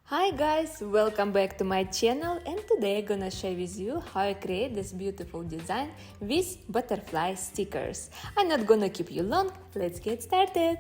Hi guys, welcome back to my channel, and today I'm gonna share with you how I create this beautiful design with butterfly stickers. I'm not gonna keep you long, let's get started!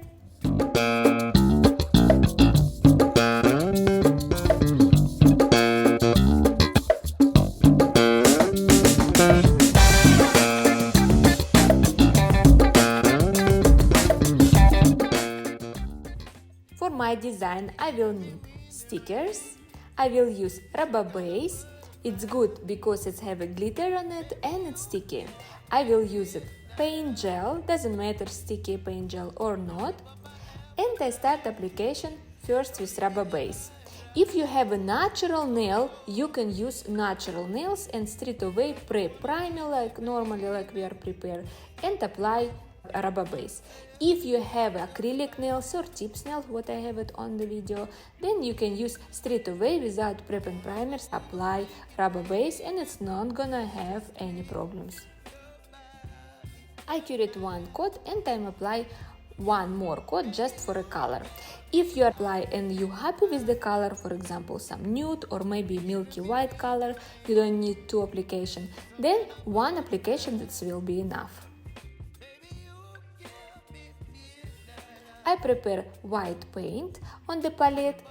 For my design I will need stickers, I will use rubber base, it's good because it have a glitter on it and it's sticky. I will use it paint gel, doesn't matter sticky paint gel or not. And I start application first with rubber base. If you have a natural nail, you can use natural nails and straight away pre-primer like normally like we are prepared and apply rubber base. If you have acrylic nails or tips nails, what I have it on the video, then you can use straight away without prep and primers, apply rubber base and it's not gonna have any problems. I curate one coat and I apply one more coat just for a color. If you apply and you happy with the color, for example some nude or maybe milky white color, you don't need two applications, then one application that will be enough. I prepare white paint on the palette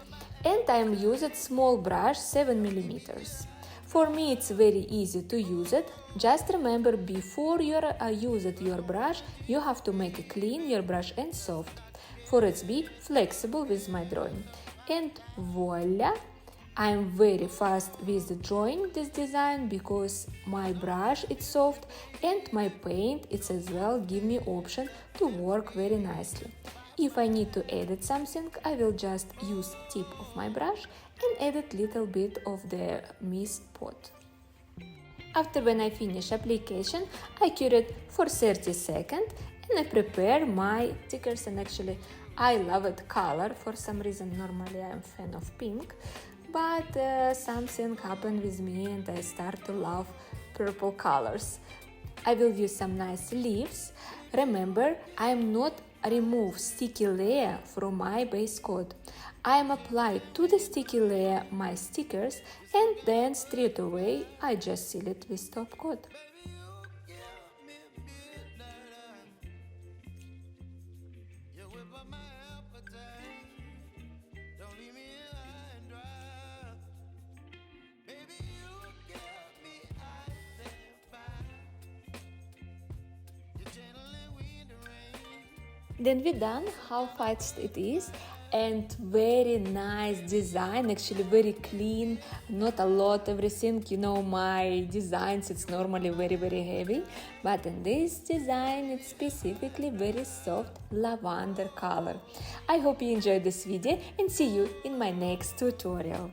and I am using small brush 7 mm. For me it's very easy to use it. Just remember before you use your brush, you have to make it clean your brush and soft, for it to be flexible with my drawing. And voila! I am very fast with drawing this design because my brush is soft and my paint it's as well give me option to work very nicely. If I need to edit something, I will just use tip of my brush and edit little bit of the missed spot. After when I finish application, I cure it for 30 seconds and I prepare my stickers, and actually I love it color for some reason. Normally I am fan of pink, but something happened with me and I start to love purple colors. I will use some nice leaves. Remember, I am not remove sticky layer from my base coat. I am apply to the sticky layer my stickers and then straight away I just seal it with top coat. Then we done how fast it is, and very nice design, actually very clean, not a lot everything, you know my designs it's normally very heavy, but in this design it's specifically very soft lavender color. I hope you enjoyed this video and see you in my next tutorial.